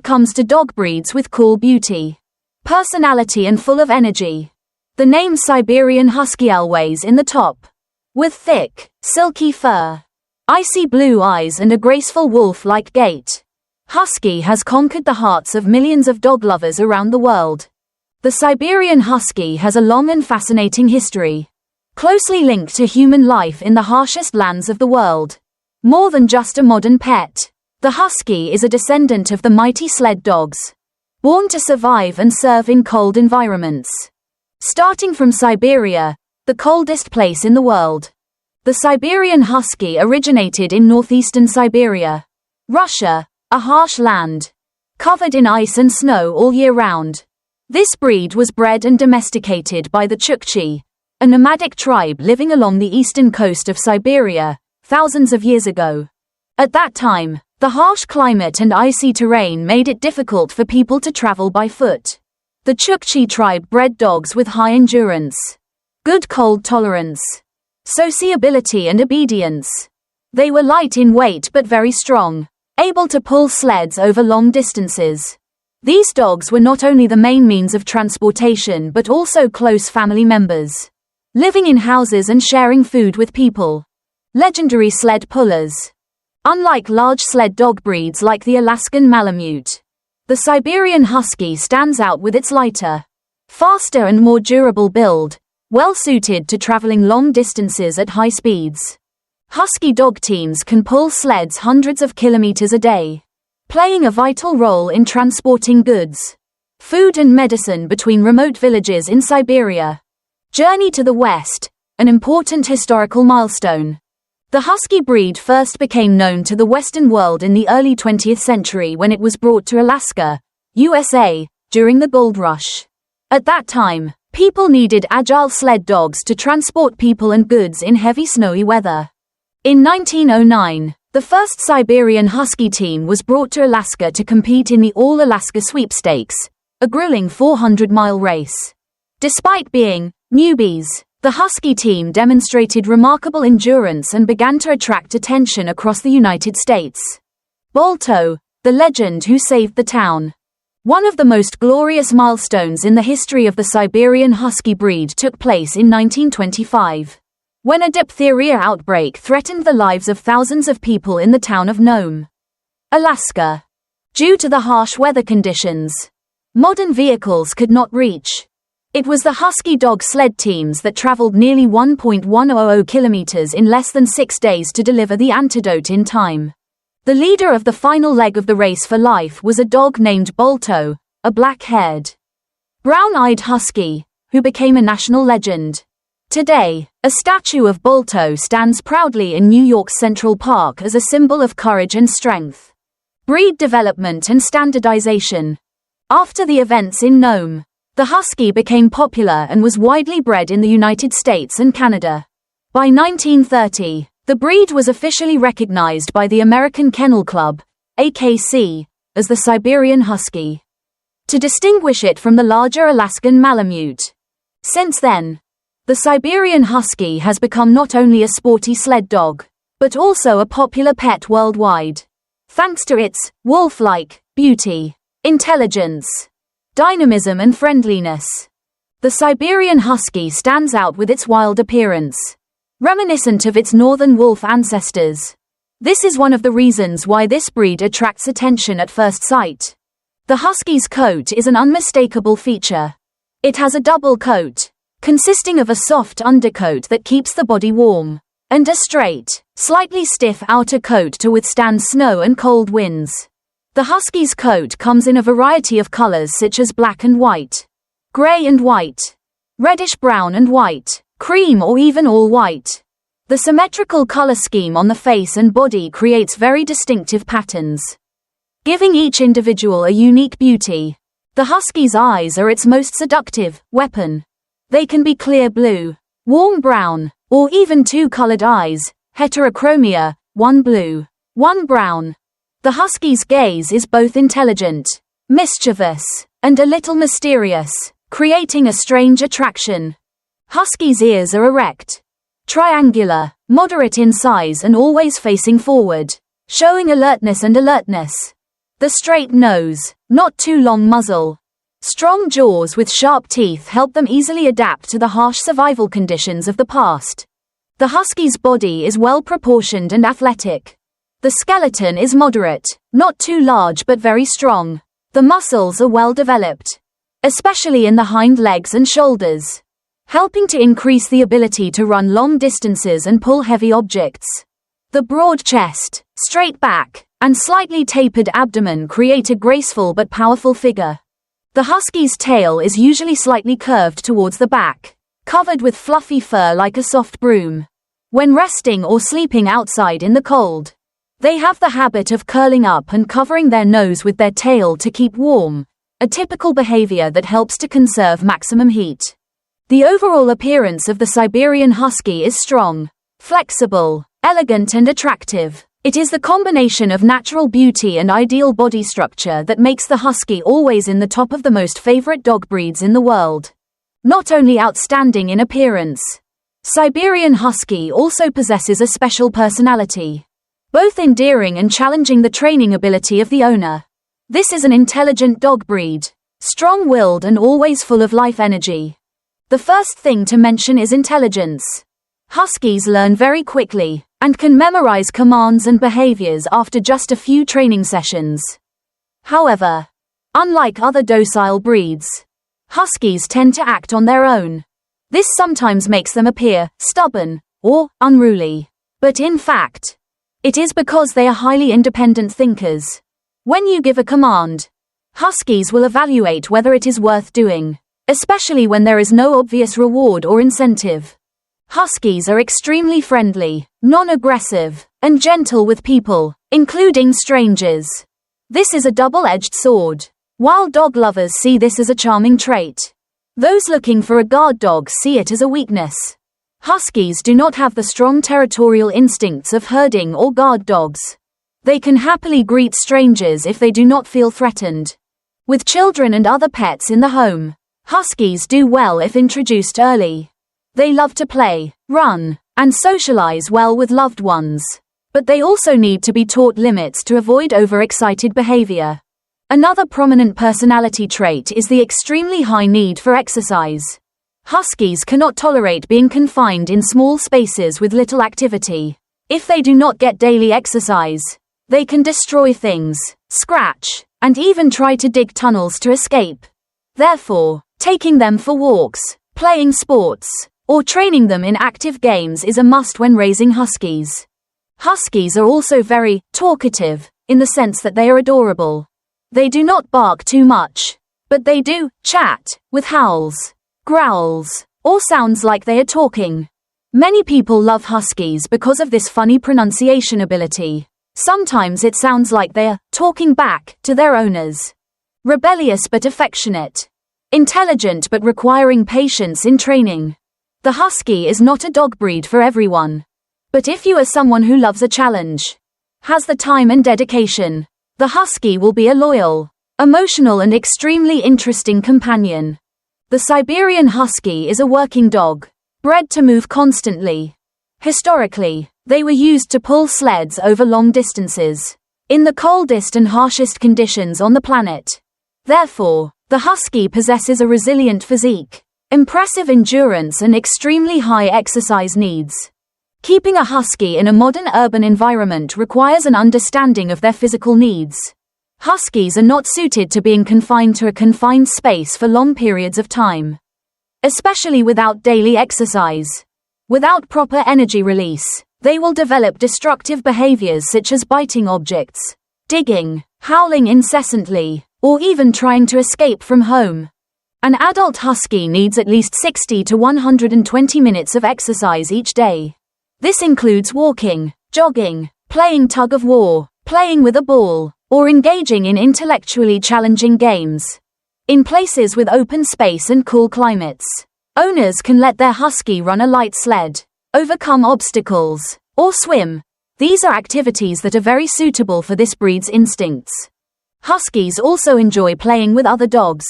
comes to dog breeds with cool beauty, personality and full of energy. The name Siberian Husky always in the top. With thick, silky fur, icy blue eyes and a graceful wolf-like gait, Husky has conquered the hearts of millions of dog lovers around the world. The Siberian Husky has a long and fascinating history, closely linked to human life in the harshest lands of the world. More than just a modern pet, the Husky is a descendant of the mighty sled dogs, born to survive and serve in cold environments. Starting from Siberia, the coldest place in the world, the Siberian Husky originated in northeastern Siberia, Russia, a harsh land, covered in ice and snow all year round. This breed was bred and domesticated by the Chukchi, a nomadic tribe living along the eastern coast of Siberia, thousands of years ago. At that time, the harsh climate and icy terrain made it difficult for people to travel by foot. The Chukchi tribe bred dogs with high endurance, good cold tolerance, sociability and obedience. They were light in weight but very strong, able to pull sleds over long distances. These dogs were not only the main means of transportation but also close family members, living in houses and sharing food with people. Legendary sled pullers. Unlike large sled dog breeds like the Alaskan Malamute, the Siberian Husky stands out with its lighter, faster and more durable build, well suited to traveling long distances at high speeds. Husky dog teams can pull sleds hundreds of kilometers a day, playing a vital role in transporting goods, food and medicine between remote villages in Siberia. Journey to the West, an important historical milestone. The Husky breed first became known to the Western world in the early 20th century when it was brought to Alaska, USA, during the gold rush. At that time, people needed agile sled dogs to transport people and goods in heavy snowy weather. In 1909, the first Siberian Husky team was brought to Alaska to compete in the All-Alaska Sweepstakes, a grueling 400-mile race. Despite being newbies, the Husky team demonstrated remarkable endurance and began to attract attention across the United States. Balto, the legend who saved the town. One of the most glorious milestones in the history of the Siberian Husky breed took place in 1925, when a diphtheria outbreak threatened the lives of thousands of people in the town of Nome, Alaska. Due to the harsh weather conditions, modern vehicles could not reach. It was the Husky dog sled teams that traveled nearly 1.100 kilometers in less than 6 days to deliver the antidote in time. The leader of the final leg of the race for life was a dog named Balto, a black-haired, brown-eyed husky, who became a national legend. Today, a statue of Balto stands proudly in New York's Central Park as a symbol of courage and strength. Breed development and standardization. After the events in Nome, the Husky became popular and was widely bred in the United States and Canada. By 1930, the breed was officially recognized by the American Kennel Club, AKC, as the Siberian Husky, to distinguish it from the larger Alaskan Malamute. Since then, the Siberian Husky has become not only a sporty sled dog, but also a popular pet worldwide, thanks to its wolf-like beauty, intelligence, dynamism and friendliness. The Siberian Husky stands out with its wild appearance, reminiscent of its northern wolf ancestors. This is one of the reasons why this breed attracts attention at first sight. The Husky's coat is an unmistakable feature. It has a double coat, consisting of a soft undercoat that keeps the body warm, and a straight, slightly stiff outer coat to withstand snow and cold winds. The Husky's coat comes in a variety of colors such as black and white, gray and white, reddish-brown and white, cream or even all white. The symmetrical color scheme on the face and body creates very distinctive patterns, giving each individual a unique beauty. The Husky's eyes are its most seductive weapon. They can be clear blue, warm brown, or even two-colored eyes, heterochromia, one blue, one brown. The Husky's gaze is both intelligent, mischievous, and a little mysterious, creating a strange attraction. Husky's ears are erect, triangular, moderate in size and always facing forward, showing alertness. The straight nose, not too long muzzle. Strong jaws with sharp teeth help them easily adapt to the harsh survival conditions of the past. The Husky's body is well proportioned and athletic. The skeleton is moderate, not too large but very strong. The muscles are well developed, especially in the hind legs and shoulders, helping to increase the ability to run long distances and pull heavy objects. The broad chest, straight back, and slightly tapered abdomen create a graceful but powerful figure. The Husky's tail is usually slightly curved towards the back, covered with fluffy fur like a soft broom. When resting or sleeping outside in the cold, they have the habit of curling up and covering their nose with their tail to keep warm, a typical behavior that helps to conserve maximum heat. The overall appearance of the Siberian Husky is strong, flexible, elegant and attractive. It is the combination of natural beauty and ideal body structure that makes the Husky always in the top of the most favorite dog breeds in the world. Not only outstanding in appearance, Siberian Husky also possesses a special personality, both endearing and challenging the training ability of the owner. This is an intelligent dog breed, strong-willed and always full of life energy. The first thing to mention is intelligence. Huskies learn very quickly and can memorize commands and behaviors after just a few training sessions. However, unlike other docile breeds, Huskies tend to act on their own. This sometimes makes them appear stubborn or unruly, but in fact, it is because they are highly independent thinkers. When you give a command, Huskies will evaluate whether it is worth doing, especially when there is no obvious reward or incentive. Huskies are extremely friendly, non-aggressive, and gentle with people, including strangers. This is a double-edged sword. While dog lovers see this as a charming trait, those looking for a guard dog see it as a weakness. Huskies do not have the strong territorial instincts of herding or guard dogs. They can happily greet strangers if they do not feel threatened. With children and other pets in the home, Huskies do well if introduced early. They love to play, run, and socialize well with loved ones. But they also need to be taught limits to avoid overexcited behavior. Another prominent personality trait is the extremely high need for exercise. Huskies cannot tolerate being confined in small spaces with little activity. If they do not get daily exercise, they can destroy things, scratch, and even try to dig tunnels to escape. Therefore, taking them for walks, playing sports, or training them in active games is a must when raising Huskies. Huskies are also very talkative, in the sense that they are adorable. They do not bark too much, but they do chat, with howls, growls, or sounds like they are talking. Many people love Huskies because of this funny pronunciation ability. Sometimes it sounds like they are talking back to their owners. Rebellious but affectionate. Intelligent but requiring patience in training. The Husky is not a dog breed for everyone. But if you are someone who loves a challenge, has the time and dedication, the Husky will be a loyal, emotional and extremely interesting companion. The Siberian Husky is a working dog, bred to move constantly. Historically, they were used to pull sleds over long distances, in the coldest and harshest conditions on the planet. Therefore, the Husky possesses a resilient physique, impressive endurance and extremely high exercise needs. Keeping a Husky in a modern urban environment requires an understanding of their physical needs. Huskies are not suited to being confined to a confined space for long periods of time, especially without daily exercise. Without proper energy release, they will develop destructive behaviors such as biting objects, digging, howling incessantly, or even trying to escape from home. An adult Husky needs at least 60 to 120 minutes of exercise each day. This includes walking, jogging, playing tug of war, playing with a ball, or engaging in intellectually challenging games. In places with open space and cool climates, owners can let their Husky run a light sled, overcome obstacles, or swim. These are activities that are very suitable for this breed's instincts. Huskies also enjoy playing with other dogs.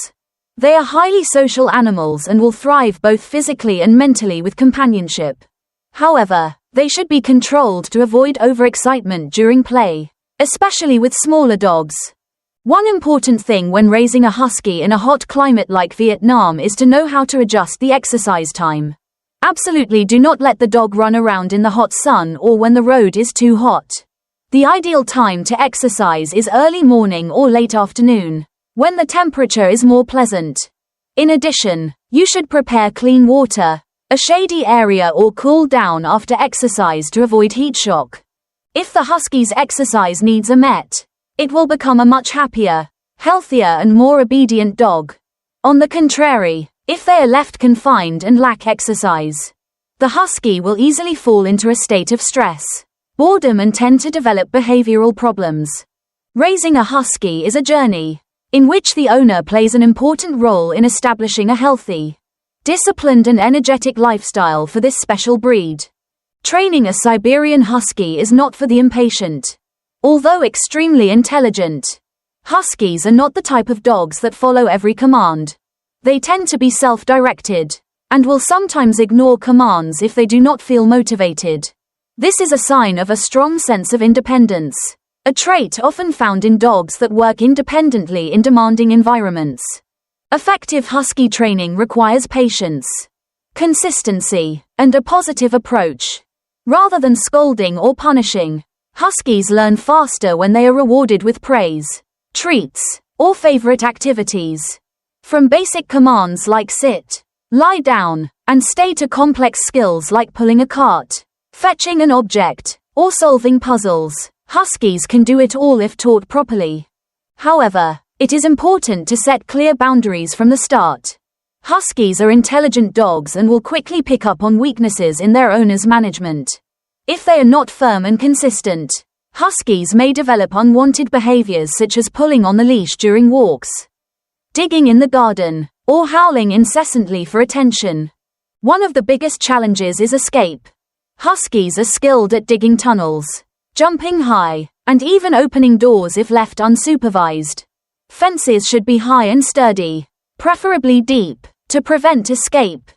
They are highly social animals and will thrive both physically and mentally with companionship. However, they should be controlled to avoid overexcitement during play, especially with smaller dogs. One important thing when raising a husky in a hot climate like Vietnam is to know how to adjust the exercise time. Absolutely do not let the dog run around in the hot sun or when the road is too hot. The ideal time to exercise is early morning or late afternoon, when the temperature is more pleasant. In addition, you should prepare clean water, a shady area or cool down after exercise to avoid heat shock. If the husky's exercise needs are met, it will become a much happier, healthier and more obedient dog. On the contrary, if they are left confined and lack exercise, the husky will easily fall into a state of stress, boredom and tend to develop behavioral problems. Raising a husky is a journey, in which the owner plays an important role in establishing a healthy, disciplined and energetic lifestyle for this special breed. Training a Siberian Husky is not for the impatient. Although extremely intelligent, Huskies are not the type of dogs that follow every command. They tend to be self-directed, and will sometimes ignore commands if they do not feel motivated. This is a sign of a strong sense of independence, a trait often found in dogs that work independently in demanding environments. Effective husky training requires patience, consistency, and a positive approach. Rather than scolding or punishing, Huskies learn faster when they are rewarded with praise, treats, or favorite activities. From basic commands like sit, lie down, and stay to complex skills like pulling a cart, fetching an object, or solving puzzles, Huskies can do it all if taught properly. However, it is important to set clear boundaries from the start. Huskies are intelligent dogs and will quickly pick up on weaknesses in their owner's management. If they are not firm and consistent, Huskies may develop unwanted behaviors such as pulling on the leash during walks, digging in the garden, or howling incessantly for attention. One of the biggest challenges is escape. Huskies are skilled at digging tunnels, jumping high, and even opening doors if left unsupervised. Fences should be high and sturdy, preferably deep, to prevent escape.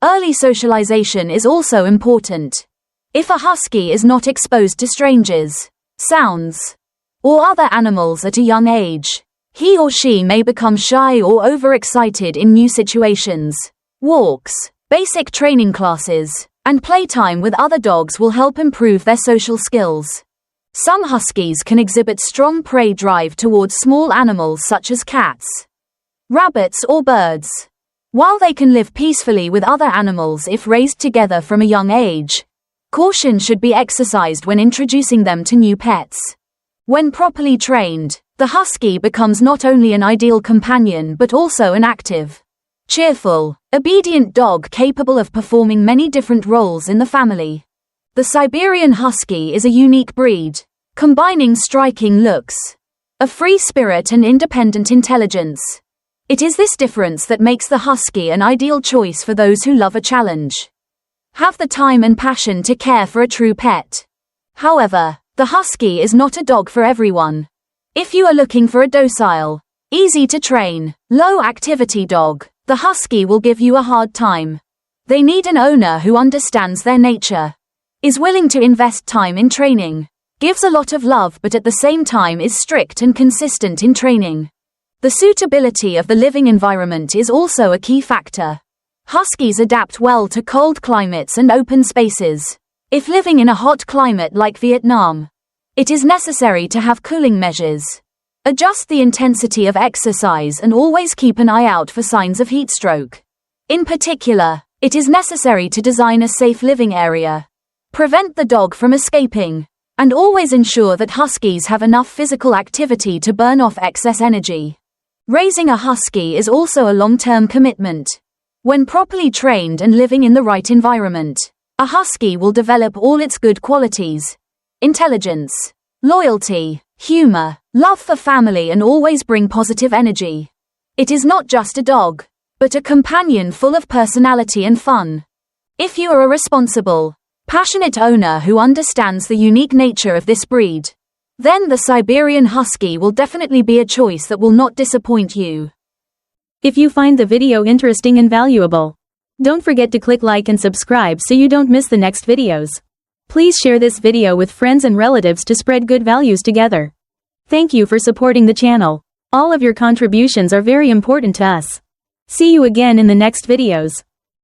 Early socialization is also important. If a husky is not exposed to strangers, sounds, or other animals at a young age, he or she may become shy or overexcited in new situations. Walks, basic training classes, and playtime with other dogs will help improve their social skills. Some huskies can exhibit strong prey drive towards small animals such as cats, rabbits or birds. While they can live peacefully with other animals if raised together from a young age, caution should be exercised when introducing them to new pets. When properly trained, the husky becomes not only an ideal companion but also an active, cheerful, obedient dog capable of performing many different roles in the family. The Siberian Husky is a unique breed, combining striking looks, a free spirit and independent intelligence. It is this difference that makes the husky an ideal choice for those who love a challenge, have the time and passion to care for a true pet. However, the husky is not a dog for everyone. If you are looking for a docile, easy to train, low activity dog, the husky will give you a hard time. They need an owner who understands their nature, is willing to invest time in training, gives a lot of love but at the same time is strict and consistent in training. The suitability of the living environment is also a key factor. Huskies adapt well to cold climates and open spaces. If living in a hot climate like Vietnam, it is necessary to have cooling measures. Adjust the intensity of exercise and always keep an eye out for signs of heat stroke. In particular, it is necessary to design a safe living area, prevent the dog from escaping, and always ensure that huskies have enough physical activity to burn off excess energy. Raising a husky is also a long-term commitment. When properly trained and living in the right environment, a husky will develop all its good qualities: intelligence, loyalty, humor, love for family, and always bring positive energy. It is not just a dog, but a companion full of personality and fun. If you are a responsible, passionate owner who understands the unique nature of this breed, then the Siberian Husky will definitely be a choice that will not disappoint you. If you find the video interesting and valuable, don't forget to click like and subscribe so you don't miss the next videos. Please share this video with friends and relatives to spread good values together. Thank you for supporting the channel. All of your contributions are very important to us. See you again in the next videos.